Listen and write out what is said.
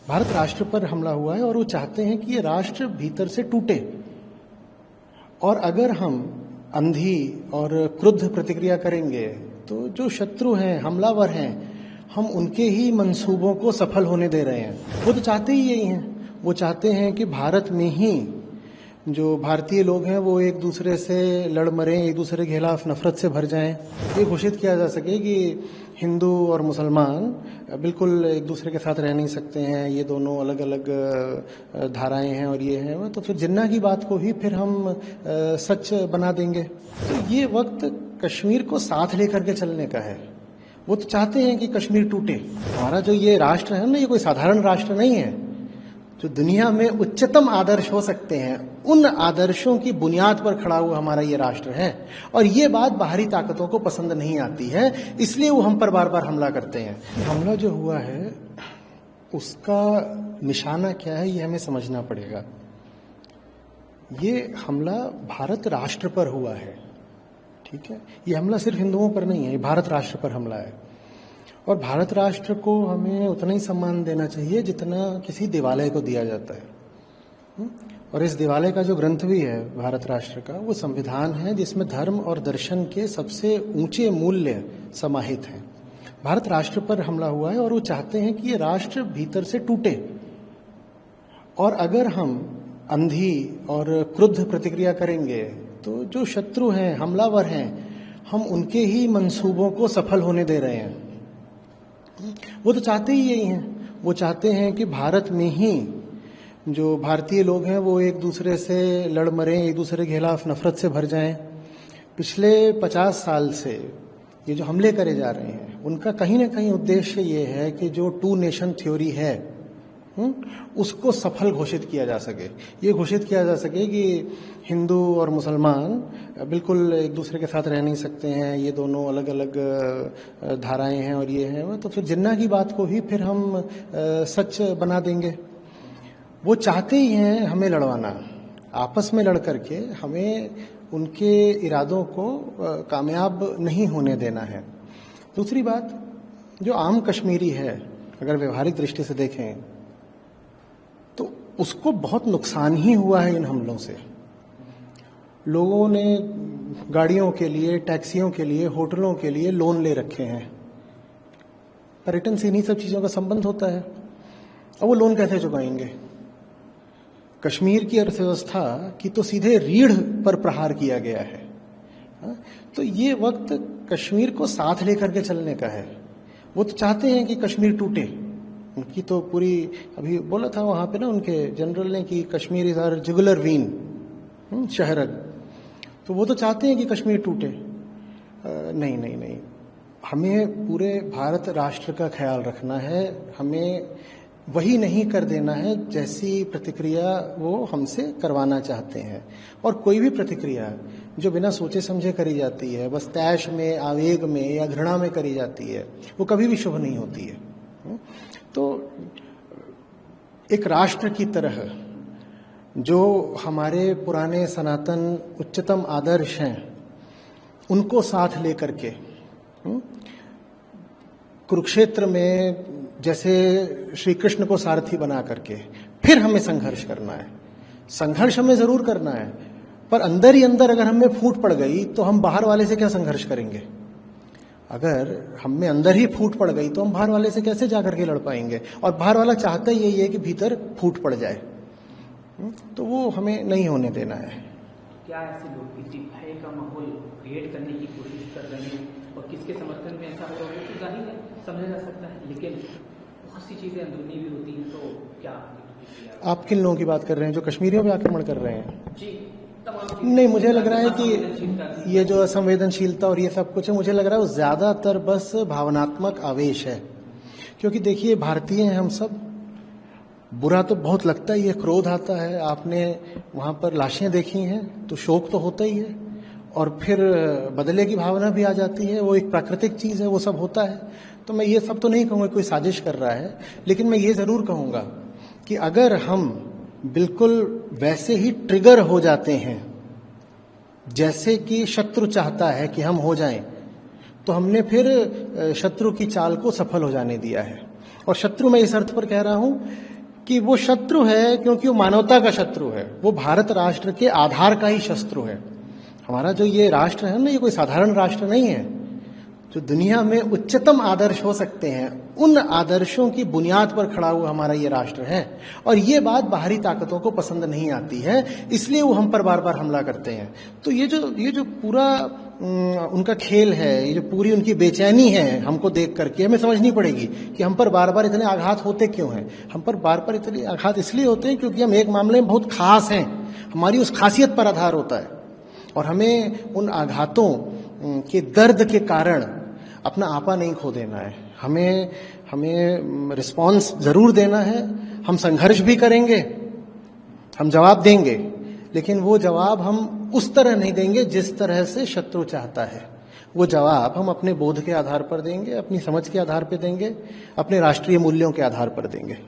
भारत राष्ट्र पर हमला हुआ है और वो चाहते हैं कि ये राष्ट्र भीतर से टूटे। और अगर हम अंधी और क्रुद्ध प्रतिक्रिया करेंगे तो जो शत्रु हैं, हमलावर हैं, हम उनके ही मंसूबों को सफल होने दे रहे हैं। वो तो चाहते ही यही हैं। वो चाहते हैं कि भारत में ही जो भारतीय लोग हैं वो एक दूसरे से लड़ मरें, एक दूसरे के खिलाफ नफरत से भर जाएं। ये घोषित किया जा सके कि हिंदू और मुसलमान बिल्कुल एक दूसरे के साथ रह नहीं सकते हैं, ये दोनों अलग अलग धाराएं हैं और ये हैं। तो फिर जिन्ना की बात को ही फिर हम सच बना देंगे। तो ये वक्त कश्मीर को साथ लेकर के चलने का है। वो तो चाहते हैं कि कश्मीर टूटे। हमारा जो ये राष्ट्र है ना, ये कोई साधारण राष्ट्र नहीं है। जो दुनिया में उच्चतम आदर्श हो सकते हैं, उन आदर्शों की बुनियाद पर खड़ा हुआ हमारा ये राष्ट्र है। और ये बात बाहरी ताकतों को पसंद नहीं आती है, इसलिए वो हम पर बार बार हमला करते हैं। हमला जो हुआ है उसका निशाना क्या है, ये हमें समझना पड़ेगा। ये हमला भारत राष्ट्र पर हुआ है, ठीक है। ये हमला सिर्फ हिंदुओं पर नहीं है, ये भारत राष्ट्र पर हमला है। और भारत राष्ट्र को हमें उतना ही सम्मान देना चाहिए जितना किसी देवालय को दिया जाता है। और इस देवालय का जो ग्रंथ भी है भारत राष्ट्र का, वो संविधान है जिसमें धर्म और दर्शन के सबसे ऊंचे मूल्य समाहित हैं। भारत राष्ट्र पर हमला हुआ है और वो चाहते हैं कि ये राष्ट्र भीतर से टूटे। और अगर हम अंधी और क्रुद्ध प्रतिक्रिया करेंगे तो जो शत्रु हैं, हमलावर हैं, हम उनके ही मंसूबों को सफल होने दे रहे हैं। वो तो चाहते ही यही हैं। वो चाहते हैं कि भारत में ही जो भारतीय लोग हैं वो एक दूसरे से लड़ मरें, एक दूसरे के खिलाफ नफरत से भर जाएं। पिछले 50 साल से ये जो हमले करे जा रहे हैं, उनका कहीं ना कहीं उद्देश्य ये है कि जो 2 नेशन थ्योरी है उसको सफल घोषित किया जा सके। ये घोषित किया जा सके कि हिंदू और मुसलमान बिल्कुल एक दूसरे के साथ रह नहीं सकते हैं, ये दोनों अलग अलग धाराएं हैं और ये हैं। तो फिर जिन्ना की बात को ही फिर हम सच बना देंगे। वो चाहते ही हैं हमें लड़वाना, आपस में लड़ करके हमें उनके इरादों को कामयाब नहीं होने देना है। दूसरी बात, जो आम कश्मीरी है, अगर व्यवहारिक दृष्टि से देखें तो उसको बहुत नुकसान ही हुआ है इन हमलों से। लोगों ने गाड़ियों के लिए, टैक्सियों के लिए, होटलों के लिए लोन ले रखे हैं। पर्यटन से इन्हीं सब चीज़ों का संबंध होता है। अब वो लोन कैसे चुकाएंगे? कश्मीर की अर्थव्यवस्था की तो सीधे रीढ़ पर प्रहार किया गया है। तो ये वक्त कश्मीर को साथ लेकर के चलने का है। वो तो चाहते हैं कि कश्मीर टूटे। उनकी तो पूरी, अभी बोला था वहां पे ना उनके जनरल ने कि Kashmir is our jugular vein शहरग। तो वो तो चाहते हैं कि कश्मीर टूटे। नहीं नहीं नहीं, हमें पूरे भारत राष्ट्र का ख्याल रखना है। हमें वही नहीं कर देना है जैसी प्रतिक्रिया वो हमसे करवाना चाहते हैं। और कोई भी प्रतिक्रिया जो बिना सोचे समझे करी जाती है, बस तैश में, आवेग में या घृणा में करी जाती है, वो कभी भी शुभ नहीं होती है। तो एक राष्ट्र की तरह जो हमारे पुराने सनातन उच्चतम आदर्श हैं, उनको साथ लेकर के कुरुक्षेत्र में जैसे श्री कृष्ण को सारथी बना करके फिर हमें संघर्ष करना है। संघर्ष हमें जरूर करना है, पर अंदर ही अंदर अगर हमें फूट पड़ गई तो हम बाहर वाले से क्या संघर्ष करेंगे? अगर हमें अंदर ही फूट पड़ गई तो हम बाहर वाले से कैसे जाकर के लड़ पाएंगे? और बाहर वाला चाहता ही यही है कि भीतर फूट पड़ जाए। तो वो हमें नहीं होने देना है। क्या ऐसे लोग किसी भय का माहौल क्रिएट करने की कोशिश कर रहे हैं और किसके समर्थन में ऐसा हो रहा है तो जाहिर है समझा जा सकता है, लेकिन बहुत सी चीजें अंदरूनी भी होती हैं। तो क्या आप किन लोगों की बात कर रहे हैं जो कश्मीरियों पे आक्रमण कर रहे हैं? जी, नहीं, मुझे लग रहा है कि ये जो असंवेदनशीलता और ये सब कुछ है, मुझे लग रहा है वो ज्यादातर बस भावनात्मक आवेश है। क्योंकि देखिए, भारतीय हैं हम सब, बुरा तो बहुत लगता ही है, क्रोध आता है। आपने वहां पर लाशें देखी हैं तो शोक तो होता ही है, और फिर बदले की भावना भी आ जाती है। वो एक प्राकृतिक चीज है, वो सब होता है। तो मैं ये सब तो नहीं कहूँगा कोई साजिश कर रहा है, लेकिन मैं ये जरूर कहूँगा कि अगर हम बिल्कुल वैसे ही ट्रिगर हो जाते हैं जैसे कि शत्रु चाहता है कि हम हो जाएं, तो हमने फिर शत्रु की चाल को सफल हो जाने दिया है। और शत्रु मैं इस अर्थ पर कह रहा हूं कि वो शत्रु है क्योंकि वो मानवता का शत्रु है, वो भारत राष्ट्र के आधार का ही शत्रु है। हमारा जो ये राष्ट्र है ना, ये कोई साधारण राष्ट्र नहीं है। जो दुनिया में उच्चतम आदर्श हो सकते हैं, उन आदर्शों की बुनियाद पर खड़ा हुआ हमारा ये राष्ट्र है। और ये बात बाहरी ताकतों को पसंद नहीं आती है, इसलिए वो हम पर बार बार हमला करते हैं। तो ये जो पूरा उनका खेल है, ये जो पूरी उनकी बेचैनी है हमको देख करके, हमें समझनी पड़ेगी कि हम पर बार बार इतने आघात होते क्यों हैं। हम पर बार बार इतने आघात इसलिए होते हैं क्योंकि हम एक मामले में बहुत खास हैं, हमारी उस खासियत पर आधार होता है। और हमें उन आघातों के दर्द के कारण अपना आपा नहीं खो देना है। हमें रिस्पॉन्स जरूर देना है, हम संघर्ष भी करेंगे, हम जवाब देंगे, लेकिन वो जवाब हम उस तरह नहीं देंगे जिस तरह से शत्रु चाहता है। वो जवाब हम अपने बोध के आधार पर देंगे, अपनी समझ के आधार पर देंगे, अपने राष्ट्रीय मूल्यों के आधार पर देंगे।